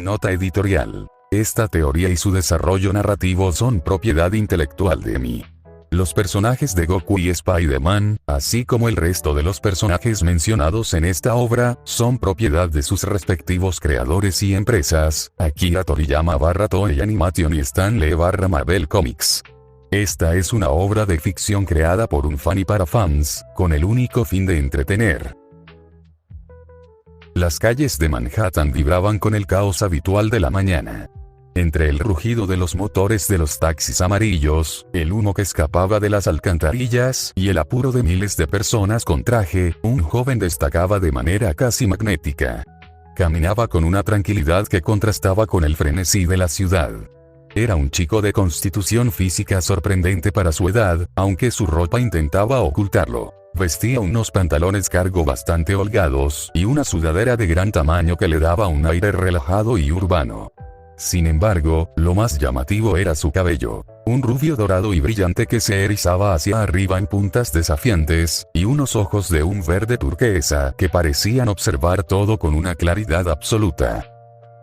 Nota editorial. Esta teoría y su desarrollo narrativo son propiedad intelectual de mí. Los personajes de Goku y Spider-Man, así como el resto de los personajes mencionados en esta obra, son propiedad de sus respectivos creadores y empresas, Akira Toriyama / Toei Animation y Stan Lee / Marvel Comics. Esta es una obra de ficción creada por un fan y para fans, con el único fin de entretener. Las calles de Manhattan vibraban con el caos habitual de la mañana. Entre el rugido de los motores de los taxis amarillos, el humo que escapaba de las alcantarillas y el apuro de miles de personas con traje, un joven destacaba de manera casi magnética. Caminaba con una tranquilidad que contrastaba con el frenesí de la ciudad. Era un chico de constitución física sorprendente para su edad, aunque su ropa intentaba ocultarlo. Vestía unos pantalones cargo bastante holgados y una sudadera de gran tamaño que le daba un aire relajado y urbano. Sin embargo, lo más llamativo era su cabello. Un rubio dorado y brillante que se erizaba hacia arriba en puntas desafiantes, y unos ojos de un verde turquesa que parecían observar todo con una claridad absoluta.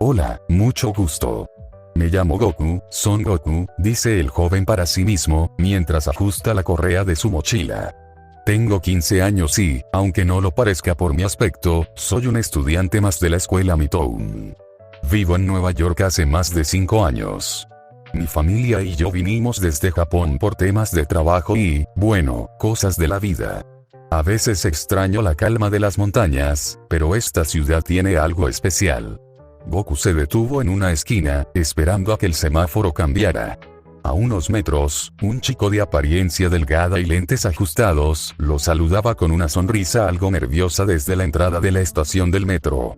Hola, mucho gusto. Me llamo Goku, Son Goku, dice el joven para sí mismo, mientras ajusta la correa de su mochila. Tengo 15 años y, aunque no lo parezca por mi aspecto, soy un estudiante más de la escuela Midtown. Vivo en Nueva York hace más de 5 años. Mi familia y yo vinimos desde Japón por temas de trabajo y, bueno, cosas de la vida. A veces extraño la calma de las montañas, pero esta ciudad tiene algo especial. Goku se detuvo en una esquina, esperando a que el semáforo cambiara. A unos metros, un chico de apariencia delgada y lentes ajustados, lo saludaba con una sonrisa algo nerviosa desde la entrada de la estación del metro.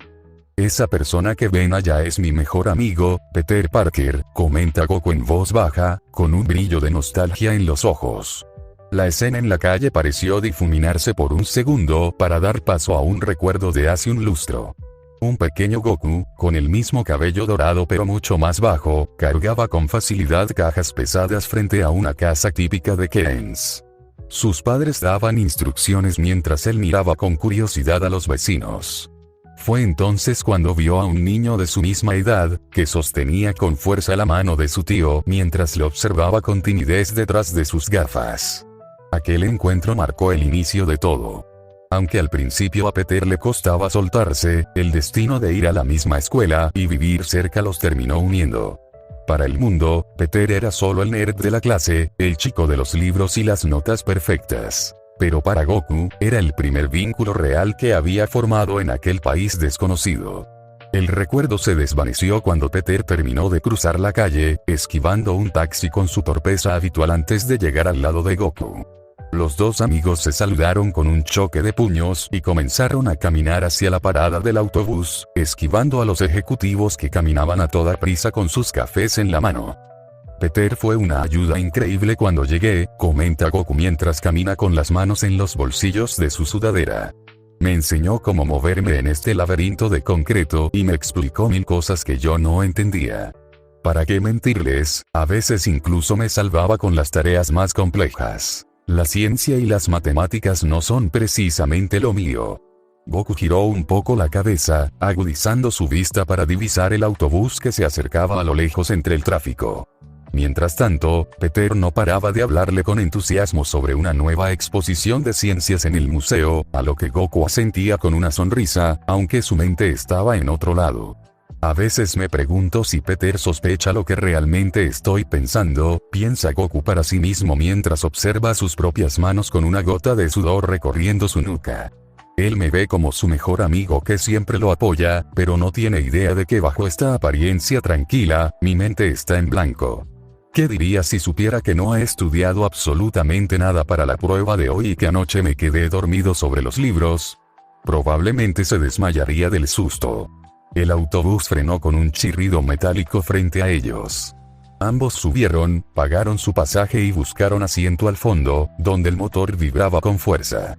Esa persona que ven allá es mi mejor amigo, Peter Parker, comenta Goku en voz baja, con un brillo de nostalgia en los ojos. La escena en la calle pareció difuminarse por un segundo para dar paso a un recuerdo de hace un lustro. Un pequeño Goku, con el mismo cabello dorado pero mucho más bajo, cargaba con facilidad cajas pesadas frente a una casa típica de Keynes. Sus padres daban instrucciones mientras él miraba con curiosidad a los vecinos. Fue entonces cuando vio a un niño de su misma edad, que sostenía con fuerza la mano de su tío mientras lo observaba con timidez detrás de sus gafas. Aquel encuentro marcó el inicio de todo. Aunque al principio a Peter le costaba soltarse, el destino de ir a la misma escuela y vivir cerca los terminó uniendo. Para el mundo, Peter era solo el nerd de la clase, el chico de los libros y las notas perfectas. Pero para Goku, era el primer vínculo real que había formado en aquel país desconocido. El recuerdo se desvaneció cuando Peter terminó de cruzar la calle, esquivando un taxi con su torpeza habitual antes de llegar al lado de Goku. Los dos amigos se saludaron con un choque de puños y comenzaron a caminar hacia la parada del autobús, esquivando a los ejecutivos que caminaban a toda prisa con sus cafés en la mano. Peter fue una ayuda increíble cuando llegué, comenta Goku mientras camina con las manos en los bolsillos de su sudadera. Me enseñó cómo moverme en este laberinto de concreto y me explicó mil cosas que yo no entendía. ¿Para qué mentirles? A veces incluso me salvaba con las tareas más complejas. La ciencia y las matemáticas no son precisamente lo mío. Goku giró un poco la cabeza, agudizando su vista para divisar el autobús que se acercaba a lo lejos entre el tráfico. Mientras tanto, Peter no paraba de hablarle con entusiasmo sobre una nueva exposición de ciencias en el museo, a lo que Goku asentía con una sonrisa, aunque su mente estaba en otro lado. A veces me pregunto si Peter sospecha lo que realmente estoy pensando, piensa Goku para sí mismo mientras observa sus propias manos con una gota de sudor recorriendo su nuca. Él me ve como su mejor amigo que siempre lo apoya, pero no tiene idea de que bajo esta apariencia tranquila, mi mente está en blanco. ¿Qué diría si supiera que no he estudiado absolutamente nada para la prueba de hoy y que anoche me quedé dormido sobre los libros? Probablemente se desmayaría del susto. El autobús frenó con un chirrido metálico frente a ellos. Ambos subieron, pagaron su pasaje y buscaron asiento al fondo, donde el motor vibraba con fuerza.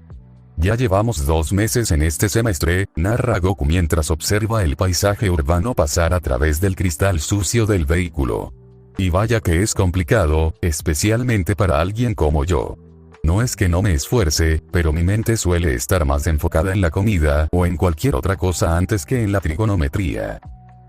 Ya llevamos 2 meses en este semestre, narra Goku mientras observa el paisaje urbano pasar a través del cristal sucio del vehículo. Y vaya que es complicado, especialmente para alguien como yo. No es que no me esfuerce, pero mi mente suele estar más enfocada en la comida o en cualquier otra cosa antes que en la trigonometría.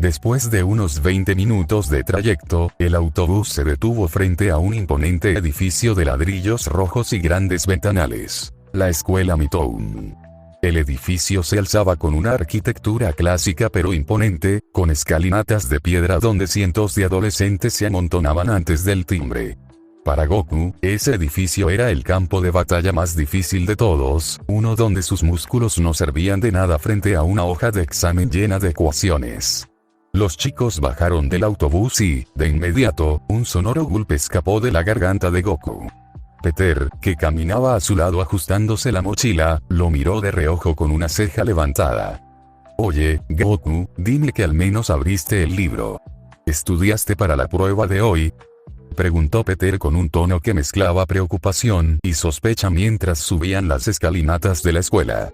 Después de unos 20 minutos de trayecto, el autobús se detuvo frente a un imponente edificio de ladrillos rojos y grandes ventanales. La escuela Mitoun. El edificio se alzaba con una arquitectura clásica pero imponente, con escalinatas de piedra donde cientos de adolescentes se amontonaban antes del timbre. Para Goku, ese edificio era el campo de batalla más difícil de todos, uno donde sus músculos no servían de nada frente a una hoja de examen llena de ecuaciones. Los chicos bajaron del autobús y, de inmediato, un sonoro golpe escapó de la garganta de Goku. Peter, que caminaba a su lado ajustándose la mochila, lo miró de reojo con una ceja levantada. «Oye, Goku, dime que al menos abriste el libro. ¿Estudiaste para la prueba de hoy?», preguntó Peter con un tono que mezclaba preocupación y sospecha mientras subían las escalinatas de la escuela.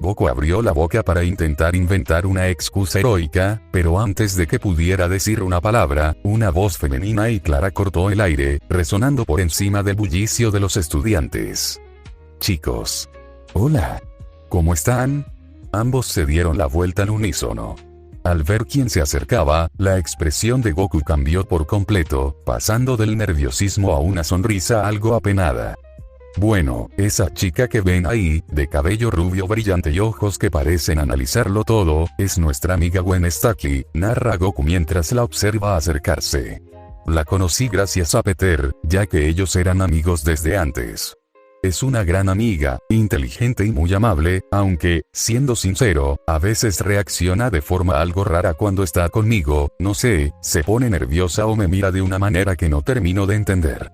Goku abrió la boca para intentar inventar una excusa heroica, pero antes de que pudiera decir una palabra, una voz femenina y clara cortó el aire, resonando por encima del bullicio de los estudiantes. «Chicos. Hola. ¿Cómo están?». Ambos se dieron la vuelta al unísono. Al ver quién se acercaba, la expresión de Goku cambió por completo, pasando del nerviosismo a una sonrisa algo apenada. «Bueno, esa chica que ven ahí, de cabello rubio brillante y ojos que parecen analizarlo todo, es nuestra amiga Gwen Stacy», narra Goku mientras la observa acercarse. «La conocí gracias a Peter, ya que ellos eran amigos desde antes. Es una gran amiga, inteligente y muy amable, aunque, siendo sincero, a veces reacciona de forma algo rara cuando está conmigo, no sé, se pone nerviosa o me mira de una manera que no termino de entender».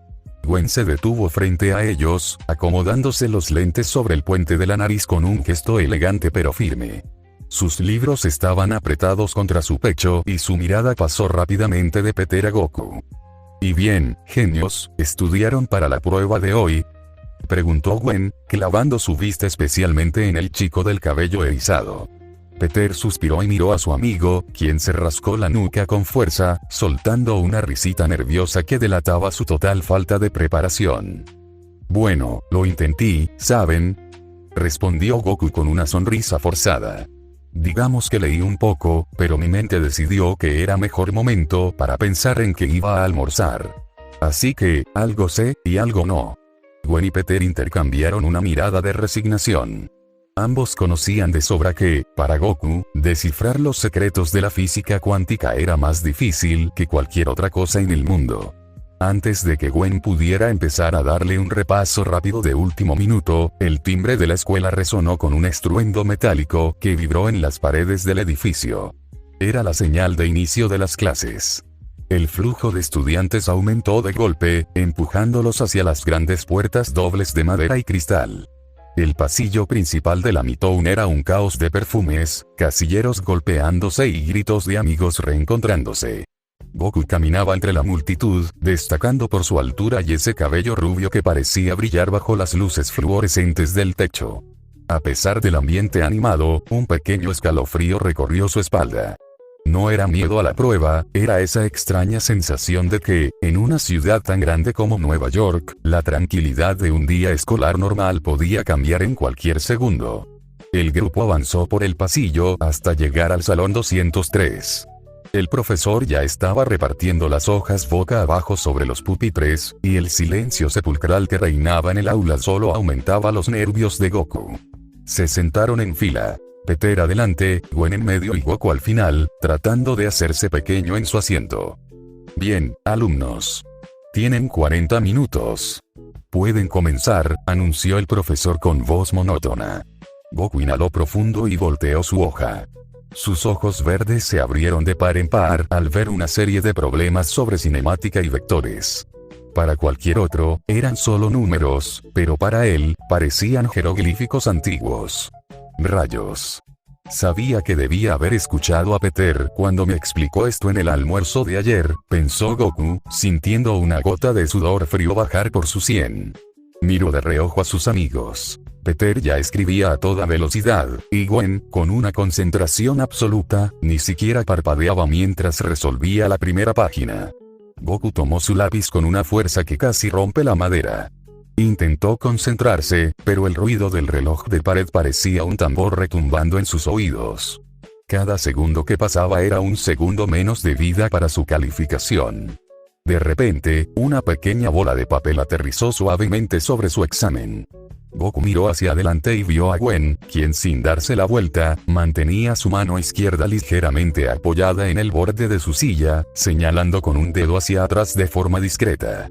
Gwen se detuvo frente a ellos, acomodándose los lentes sobre el puente de la nariz con un gesto elegante pero firme. Sus libros estaban apretados contra su pecho y su mirada pasó rápidamente de Peter a Goku. «¿Y bien, genios, estudiaron para la prueba de hoy?», preguntó Gwen, clavando su vista especialmente en el chico del cabello erizado. Peter suspiró y miró a su amigo, quien se rascó la nuca con fuerza, soltando una risita nerviosa que delataba su total falta de preparación. «Bueno, lo intenté, ¿saben?», respondió Goku con una sonrisa forzada. «Digamos que leí un poco, pero mi mente decidió que era mejor momento para pensar en que iba a almorzar. Así que, algo sé, y algo no». Gwen y Peter intercambiaron una mirada de resignación. Ambos conocían de sobra que, para Goku, descifrar los secretos de la física cuántica era más difícil que cualquier otra cosa en el mundo. Antes de que Gwen pudiera empezar a darle un repaso rápido de último minuto, el timbre de la escuela resonó con un estruendo metálico que vibró en las paredes del edificio. Era la señal de inicio de las clases. El flujo de estudiantes aumentó de golpe, empujándolos hacia las grandes puertas dobles de madera y cristal. El pasillo principal de la Mitoun era un caos de perfumes, casilleros golpeándose y gritos de amigos reencontrándose. Goku caminaba entre la multitud, destacando por su altura y ese cabello rubio que parecía brillar bajo las luces fluorescentes del techo. A pesar del ambiente animado, un pequeño escalofrío recorrió su espalda. No era miedo a la prueba, era esa extraña sensación de que, en una ciudad tan grande como Nueva York, la tranquilidad de un día escolar normal podía cambiar en cualquier segundo. El grupo avanzó por el pasillo hasta llegar al salón 203. El profesor ya estaba repartiendo las hojas boca abajo sobre los pupitres, y el silencio sepulcral que reinaba en el aula solo aumentaba los nervios de Goku. Se sentaron en fila. Peter adelante, Gwen en medio y Goku al final, tratando de hacerse pequeño en su asiento. «Bien, alumnos. Tienen 40 minutos. Pueden comenzar», anunció el profesor con voz monótona. Goku inhaló profundo y volteó su hoja. Sus ojos verdes se abrieron de par en par al ver una serie de problemas sobre cinemática y vectores. Para cualquier otro, eran solo números, pero para él, parecían jeroglíficos antiguos. «Rayos. Sabía que debía haber escuchado a Peter cuando me explicó esto en el almuerzo de ayer», pensó Goku, sintiendo una gota de sudor frío bajar por su sien. Miró de reojo a sus amigos. Peter ya escribía a toda velocidad, y Gwen, con una concentración absoluta, ni siquiera parpadeaba mientras resolvía la primera página. Goku tomó su lápiz con una fuerza que casi rompe la madera. Intentó concentrarse, pero el ruido del reloj de pared parecía un tambor retumbando en sus oídos. Cada segundo que pasaba era un segundo menos de vida para su calificación. De repente, una pequeña bola de papel aterrizó suavemente sobre su examen. Goku miró hacia adelante y vio a Gwen, quien sin darse la vuelta, mantenía su mano izquierda ligeramente apoyada en el borde de su silla, señalando con un dedo hacia atrás de forma discreta.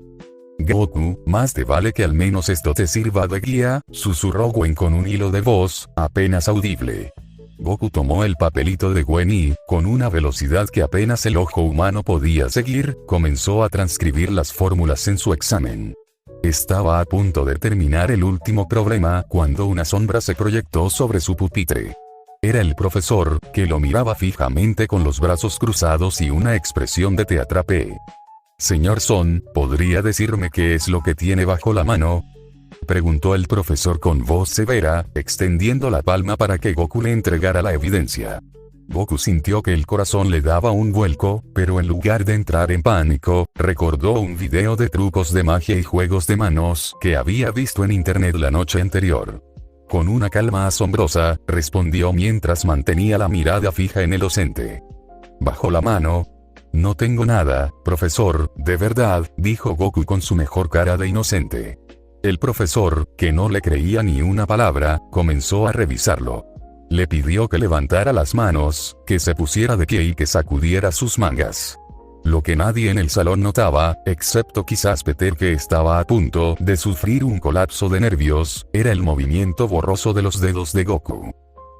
Goku, más te vale que al menos esto te sirva de guía, susurró Gwen con un hilo de voz, apenas audible. Goku tomó el papelito de Gwen y, con una velocidad que apenas el ojo humano podía seguir, comenzó a transcribir las fórmulas en su examen. Estaba a punto de terminar el último problema cuando una sombra se proyectó sobre su pupitre. Era el profesor, que lo miraba fijamente con los brazos cruzados y una expresión de "te atrapé". «Señor Son, ¿podría decirme qué es lo que tiene bajo la mano?», preguntó el profesor con voz severa, extendiendo la palma para que Goku le entregara la evidencia. Goku sintió que el corazón le daba un vuelco, pero en lugar de entrar en pánico, recordó un video de trucos de magia y juegos de manos que había visto en internet la noche anterior. Con una calma asombrosa, respondió mientras mantenía la mirada fija en el docente. «¿Bajo la mano? No tengo nada, profesor, de verdad», dijo Goku con su mejor cara de inocente. El profesor, que no le creía ni una palabra, comenzó a revisarlo. Le pidió que levantara las manos, que se pusiera de pie y que sacudiera sus mangas. Lo que nadie en el salón notaba, excepto quizás Peter, que estaba a punto de sufrir un colapso de nervios, era el movimiento borroso de los dedos de Goku.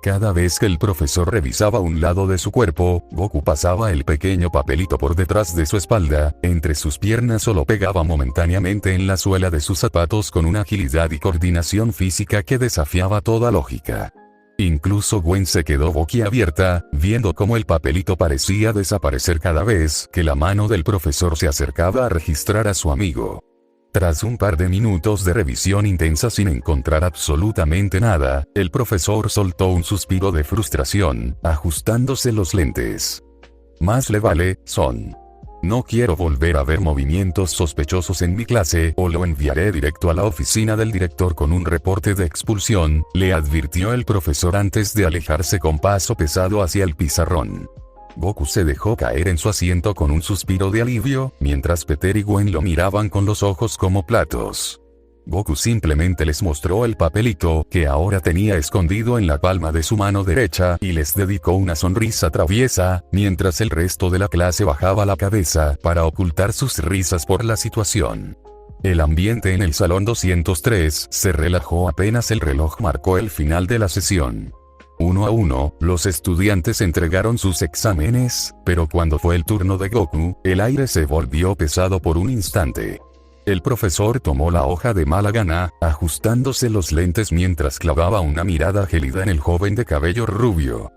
Cada vez que el profesor revisaba un lado de su cuerpo, Goku pasaba el pequeño papelito por detrás de su espalda, entre sus piernas o lo pegaba momentáneamente en la suela de sus zapatos con una agilidad y coordinación física que desafiaba toda lógica. Incluso Gwen se quedó boquiabierta, viendo cómo el papelito parecía desaparecer cada vez que la mano del profesor se acercaba a registrar a su amigo. Tras un par de minutos de revisión intensa sin encontrar absolutamente nada, el profesor soltó un suspiro de frustración, ajustándose los lentes. «Más le vale, Son. No quiero volver a ver movimientos sospechosos en mi clase o lo enviaré directo a la oficina del director con un reporte de expulsión», le advirtió el profesor antes de alejarse con paso pesado hacia el pizarrón. Goku se dejó caer en su asiento con un suspiro de alivio, mientras Peter y Gwen lo miraban con los ojos como platos. Goku simplemente les mostró el papelito que ahora tenía escondido en la palma de su mano derecha y les dedicó una sonrisa traviesa, mientras el resto de la clase bajaba la cabeza para ocultar sus risas por la situación. El ambiente en el salón 203 se relajó apenas el reloj marcó el final de la sesión. Uno a uno, los estudiantes entregaron sus exámenes, pero cuando fue el turno de Goku, el aire se volvió pesado por un instante. El profesor tomó la hoja de mala gana, ajustándose los lentes mientras clavaba una mirada gélida en el joven de cabello rubio.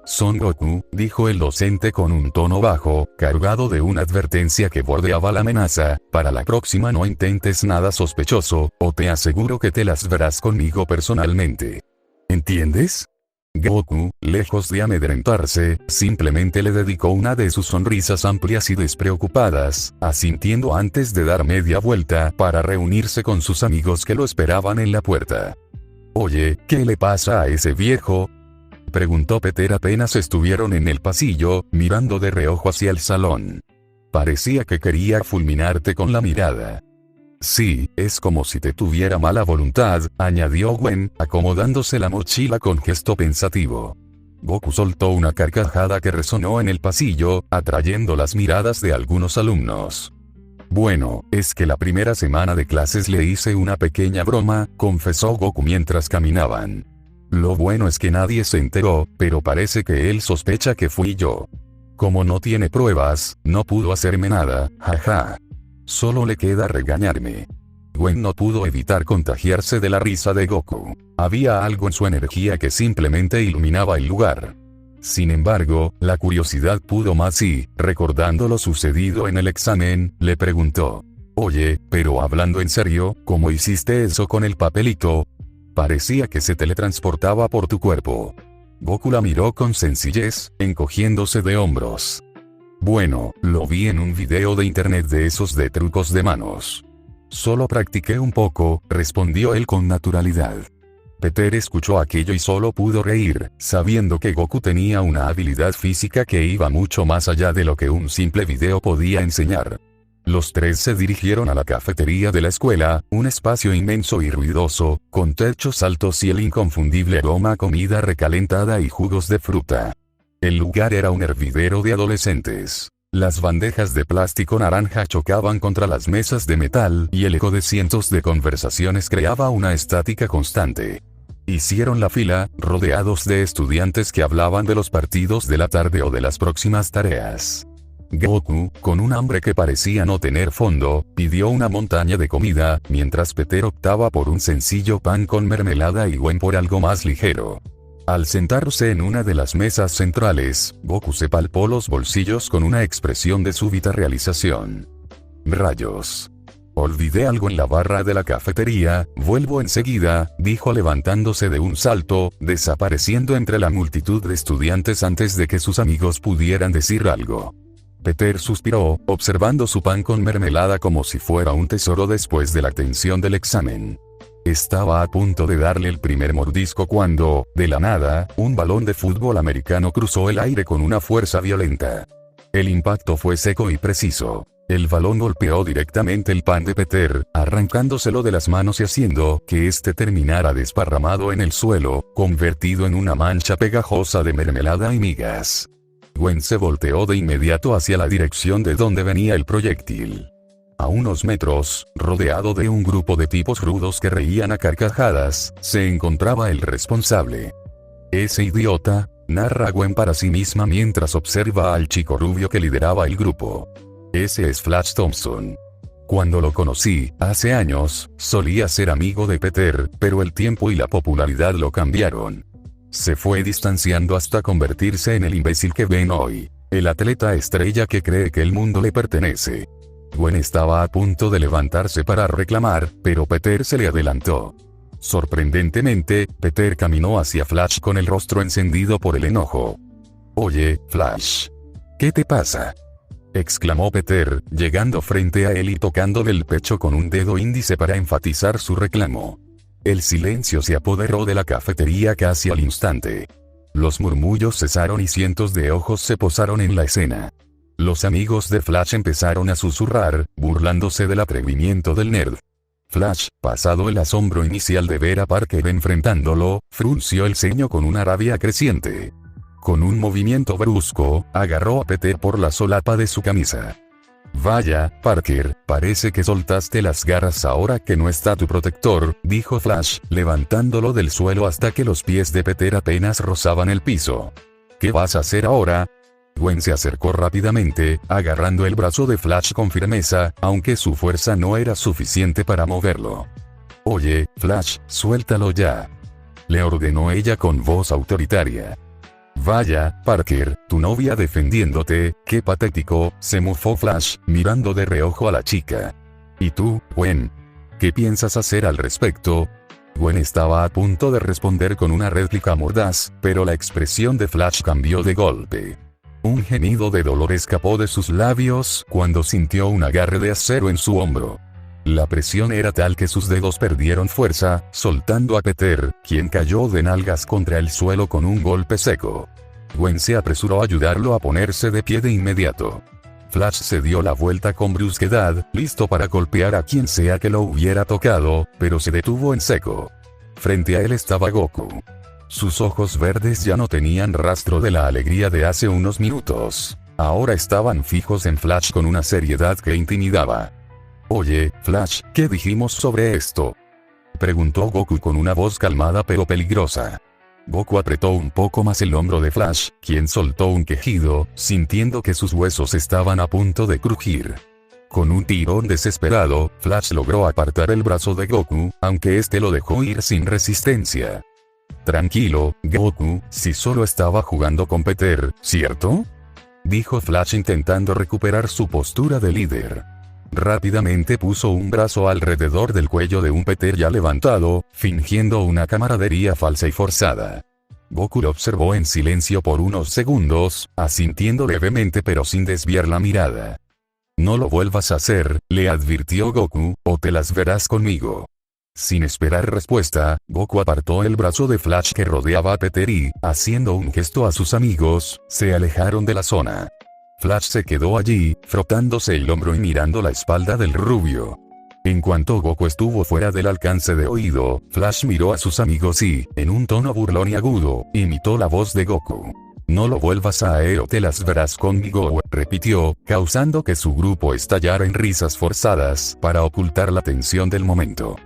«Son Goku», dijo el docente con un tono bajo, cargado de una advertencia que bordeaba la amenaza, «para la próxima no intentes nada sospechoso, o te aseguro que te las verás conmigo personalmente. ¿Entiendes?». Goku, lejos de amedrentarse, simplemente le dedicó una de sus sonrisas amplias y despreocupadas, asintiendo antes de dar media vuelta para reunirse con sus amigos que lo esperaban en la puerta. «Oye, ¿qué le pasa a ese viejo?», preguntó Peter apenas estuvieron en el pasillo, mirando de reojo hacia el salón. «Parecía que quería fulminarte con la mirada». «Sí, es como si te tuviera mala voluntad», añadió Gwen, acomodándose la mochila con gesto pensativo. Goku soltó una carcajada que resonó en el pasillo, atrayendo las miradas de algunos alumnos. «Bueno, es que la primera semana de clases le hice una pequeña broma», confesó Goku mientras caminaban. «Lo bueno es que nadie se enteró, pero parece que él sospecha que fui yo. Como no tiene pruebas, no pudo hacerme nada, jaja. Solo le queda regañarme». Gwen no pudo evitar contagiarse de la risa de Goku. Había algo en su energía que simplemente iluminaba el lugar. Sin embargo, la curiosidad pudo más y, recordando lo sucedido en el examen, le preguntó: «Oye, pero hablando en serio, ¿cómo hiciste eso con el papelito? Parecía que se teletransportaba por tu cuerpo». Goku la miró con sencillez, encogiéndose de hombros. «Bueno, lo vi en un video de internet de esos de trucos de manos. Solo practiqué un poco», respondió él con naturalidad. Peter escuchó aquello y solo pudo reír, sabiendo que Goku tenía una habilidad física que iba mucho más allá de lo que un simple video podía enseñar. Los tres se dirigieron a la cafetería de la escuela, un espacio inmenso y ruidoso, con techos altos y el inconfundible aroma a comida recalentada y jugos de fruta. El lugar era un hervidero de adolescentes. Las bandejas de plástico naranja chocaban contra las mesas de metal y el eco de cientos de conversaciones creaba una estática constante. Hicieron la fila, rodeados de estudiantes que hablaban de los partidos de la tarde o de las próximas tareas. Goku, con un hambre que parecía no tener fondo, pidió una montaña de comida, mientras Peter optaba por un sencillo pan con mermelada y Gwen por algo más ligero. Al sentarse en una de las mesas centrales, Goku se palpó los bolsillos con una expresión de súbita realización. «Rayos. Olvidé algo en la barra de la cafetería, vuelvo enseguida», dijo levantándose de un salto, desapareciendo entre la multitud de estudiantes antes de que sus amigos pudieran decir algo. Peter suspiró, observando su pan con mermelada como si fuera un tesoro después de la tensión del examen. Estaba a punto de darle el primer mordisco cuando, de la nada, un balón de fútbol americano cruzó el aire con una fuerza violenta. El impacto fue seco y preciso. El balón golpeó directamente el pan de Peter, arrancándoselo de las manos y haciendo que éste terminara desparramado en el suelo, convertido en una mancha pegajosa de mermelada y migas. Gwen se volteó de inmediato hacia la dirección de donde venía el proyectil. A unos metros, rodeado de un grupo de tipos rudos que reían a carcajadas, se encontraba el responsable. «Ese idiota», narra Gwen para sí misma mientras observa al chico rubio que lideraba el grupo. «Ese es Flash Thompson. Cuando lo conocí, hace años, solía ser amigo de Peter, pero el tiempo y la popularidad lo cambiaron. Se fue distanciando hasta convertirse en el imbécil que ven hoy. El atleta estrella que cree que el mundo le pertenece». Gwen estaba a punto de levantarse para reclamar, pero Peter se le adelantó. Sorprendentemente, Peter caminó hacia Flash con el rostro encendido por el enojo. «Oye, Flash. ¿Qué te pasa?», exclamó Peter, llegando frente a él y tocándole el pecho con un dedo índice para enfatizar su reclamo. El silencio se apoderó de la cafetería casi al instante. Los murmullos cesaron y cientos de ojos se posaron en la escena. Los amigos de Flash empezaron a susurrar, burlándose del atrevimiento del nerd. Flash, pasado el asombro inicial de ver a Parker enfrentándolo, frunció el ceño con una rabia creciente. Con un movimiento brusco, agarró a Peter por la solapa de su camisa. «Vaya, Parker, parece que soltaste las garras ahora que no está tu protector», dijo Flash, levantándolo del suelo hasta que los pies de Peter apenas rozaban el piso. «¿Qué vas a hacer ahora?». Gwen se acercó rápidamente, agarrando el brazo de Flash con firmeza, aunque su fuerza no era suficiente para moverlo. «Oye, Flash, suéltalo ya», le ordenó ella con voz autoritaria. «Vaya, Parker, tu novia defendiéndote, qué patético», se mofó Flash, mirando de reojo a la chica. «¿Y tú, Gwen? ¿Qué piensas hacer al respecto?». Gwen estaba a punto de responder con una réplica mordaz, pero la expresión de Flash cambió de golpe. Un gemido de dolor escapó de sus labios cuando sintió un agarre de acero en su hombro. La presión era tal que sus dedos perdieron fuerza, soltando a Peter, quien cayó de nalgas contra el suelo con un golpe seco. Gwen se apresuró a ayudarlo a ponerse de pie de inmediato. Flash se dio la vuelta con brusquedad, listo para golpear a quien sea que lo hubiera tocado, pero se detuvo en seco. Frente a él estaba Goku. Sus ojos verdes ya no tenían rastro de la alegría de hace unos minutos. Ahora estaban fijos en Flash con una seriedad que intimidaba. «Oye, Flash, ¿qué dijimos sobre esto?», preguntó Goku con una voz calmada pero peligrosa. Goku apretó un poco más el hombro de Flash, quien soltó un quejido, sintiendo que sus huesos estaban a punto de crujir. Con un tirón desesperado, Flash logró apartar el brazo de Goku, aunque este lo dejó ir sin resistencia. «Tranquilo, Goku, si solo estaba jugando con Peter, ¿cierto?», dijo Flash intentando recuperar su postura de líder. Rápidamente puso un brazo alrededor del cuello de un Peter ya levantado, fingiendo una camaradería falsa y forzada. Goku lo observó en silencio por unos segundos, asintiendo levemente pero sin desviar la mirada. «No lo vuelvas a hacer», le advirtió Goku, «o te las verás conmigo». Sin esperar respuesta, Goku apartó el brazo de Flash que rodeaba a Peter y, haciendo un gesto a sus amigos, se alejaron de la zona. Flash se quedó allí, frotándose el hombro y mirando la espalda del rubio. En cuanto Goku estuvo fuera del alcance de oído, Flash miró a sus amigos y, en un tono burlón y agudo, imitó la voz de Goku. «No lo vuelvas a hacer o te las verás conmigo», repitió, causando que su grupo estallara en risas forzadas para ocultar la tensión del momento.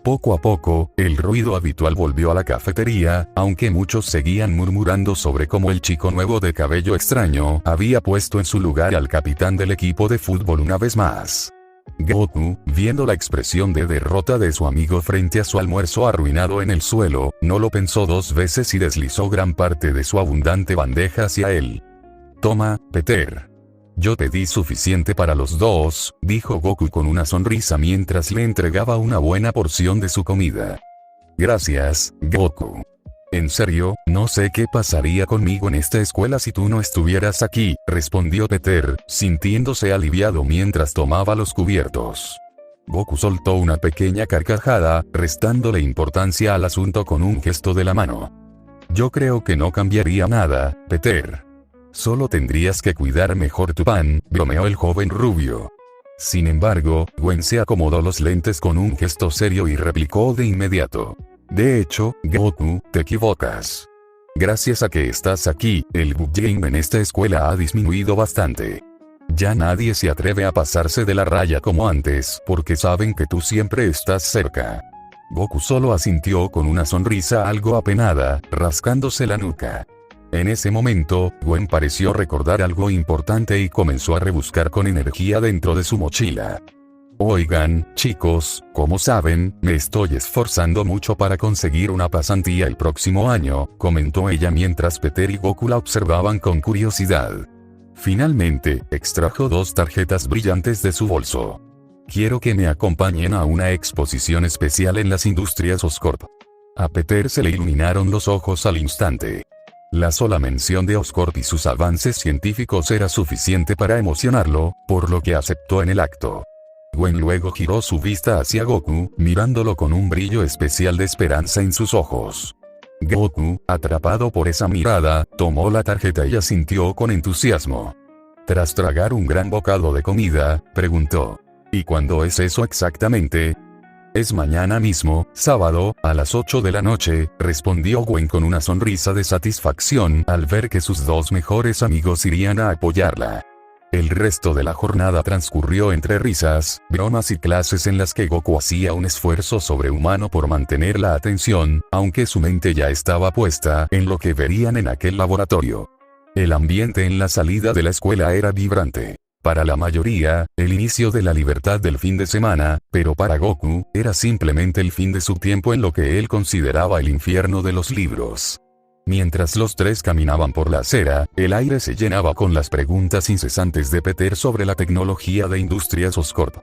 Poco a poco, el ruido habitual volvió a la cafetería, aunque muchos seguían murmurando sobre cómo el chico nuevo de cabello extraño había puesto en su lugar al capitán del equipo de fútbol una vez más. Goku, viendo la expresión de derrota de su amigo frente a su almuerzo arruinado en el suelo, no lo pensó dos veces y deslizó gran parte de su abundante bandeja hacia él. «Toma, Peter. Yo pedí suficiente para los dos», dijo Goku con una sonrisa mientras le entregaba una buena porción de su comida. «Gracias, Goku. En serio, no sé qué pasaría conmigo en esta escuela si tú no estuvieras aquí», respondió Peter, sintiéndose aliviado mientras tomaba los cubiertos. Goku soltó una pequeña carcajada, restándole importancia al asunto con un gesto de la mano. «Yo creo que no cambiaría nada, Peter. Solo tendrías que cuidar mejor tu pan», bromeó el joven rubio. Sin embargo, Gwen se acomodó los lentes con un gesto serio y replicó de inmediato. «De hecho, Goku, te equivocas. Gracias a que estás aquí, el bullying en esta escuela ha disminuido bastante. Ya nadie se atreve a pasarse de la raya como antes porque saben que tú siempre estás cerca». Goku solo asintió con una sonrisa algo apenada, rascándose la nuca. En ese momento, Gwen pareció recordar algo importante y comenzó a rebuscar con energía dentro de su mochila. «Oigan, chicos, como saben, me estoy esforzando mucho para conseguir una pasantía el próximo año», comentó ella mientras Peter y Goku la observaban con curiosidad. Finalmente, extrajo 2 tarjetas brillantes de su bolso. «Quiero que me acompañen a una exposición especial en las industrias Oscorp». A Peter se le iluminaron los ojos al instante. La sola mención de Oscorp y sus avances científicos era suficiente para emocionarlo, por lo que aceptó en el acto. Gwen luego giró su vista hacia Goku, mirándolo con un brillo especial de esperanza en sus ojos. Goku, atrapado por esa mirada, tomó la tarjeta y asintió con entusiasmo. Tras tragar un gran bocado de comida, preguntó: «¿Y cuándo es eso exactamente?». «Es mañana mismo, sábado, a las 8 de la noche», respondió Gwen con una sonrisa de satisfacción al ver que sus 2 mejores amigos irían a apoyarla. El resto de la jornada transcurrió entre risas, bromas y clases en las que Goku hacía un esfuerzo sobrehumano por mantener la atención, aunque su mente ya estaba puesta en lo que verían en aquel laboratorio. El ambiente en la salida de la escuela era vibrante. Para la mayoría, el inicio de la libertad del fin de semana, pero para Goku, era simplemente el fin de su tiempo en lo que él consideraba el infierno de los libros. Mientras los 3 caminaban por la acera, el aire se llenaba con las preguntas incesantes de Peter sobre la tecnología de Industrias Oscorp.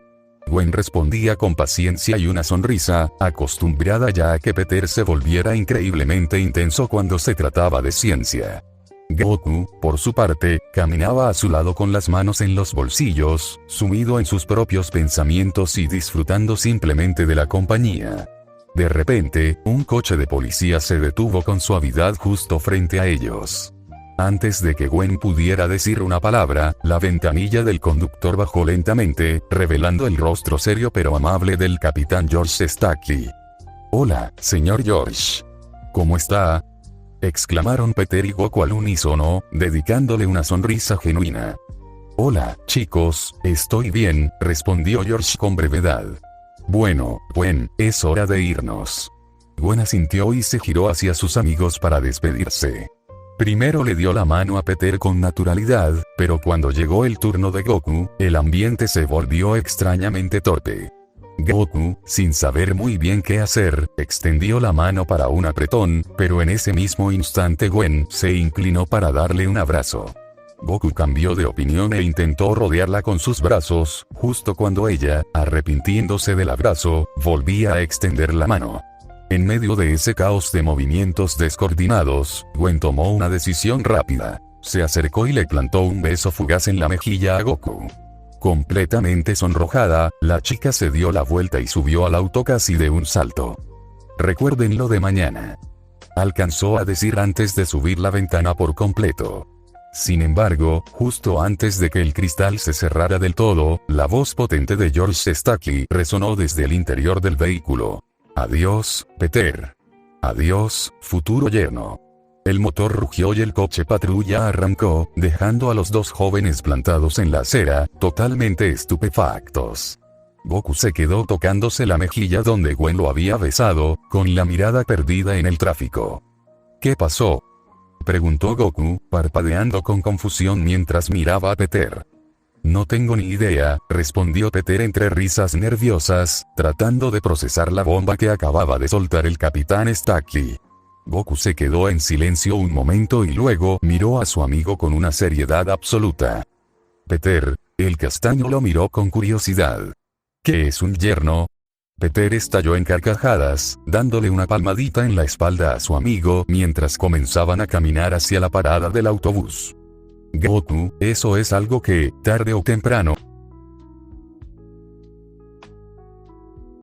Gwen respondía con paciencia y una sonrisa, acostumbrada ya a que Peter se volviera increíblemente intenso cuando se trataba de ciencia. Goku, por su parte, caminaba a su lado con las manos en los bolsillos, sumido en sus propios pensamientos y disfrutando simplemente de la compañía. De repente, un coche de policía se detuvo con suavidad justo frente a ellos. Antes de que Gwen pudiera decir una palabra, la ventanilla del conductor bajó lentamente, revelando el rostro serio pero amable del capitán George Stackey. «Hola, señor George. ¿Cómo está?», exclamaron Peter y Goku al unísono, dedicándole una sonrisa genuina. «Hola, chicos, estoy bien», respondió George con brevedad. «Bueno, Gwen, es hora de irnos». Gwen asintió y se giró hacia sus amigos para despedirse. Primero le dio la mano a Peter con naturalidad, pero cuando llegó el turno de Goku, el ambiente se volvió extrañamente torpe. Goku, sin saber muy bien qué hacer, extendió la mano para un apretón, pero en ese mismo instante Gwen se inclinó para darle un abrazo. Goku cambió de opinión e intentó rodearla con sus brazos, justo cuando ella, arrepintiéndose del abrazo, volvía a extender la mano. En medio de ese caos de movimientos descoordinados, Gwen tomó una decisión rápida. Se acercó y le plantó un beso fugaz en la mejilla a Goku. Completamente sonrojada, la chica se dio la vuelta y subió al auto casi de un salto. Recuérdenlo de mañana. Alcanzó a decir antes de subir la ventana por completo. Sin embargo, justo antes de que el cristal se cerrara del todo, la voz potente de George Stacky resonó desde el interior del vehículo. Adiós, Peter. Adiós, futuro yerno. El motor rugió y el coche patrulla arrancó, dejando a los dos jóvenes plantados en la acera, totalmente estupefactos. Goku se quedó tocándose la mejilla donde Gwen lo había besado, con la mirada perdida en el tráfico. ¿Qué pasó?, preguntó Goku, parpadeando con confusión mientras miraba a Peter. No tengo ni idea, respondió Peter entre risas nerviosas, tratando de procesar la bomba que acababa de soltar el Capitán Stacky. Goku se quedó en silencio un momento y luego miró a su amigo con una seriedad absoluta. Peter, el castaño lo miró con curiosidad. ¿Qué es un yerno? Peter estalló en carcajadas, dándole una palmadita en la espalda a su amigo mientras comenzaban a caminar hacia la parada del autobús. Goku, eso es algo que, tarde o temprano,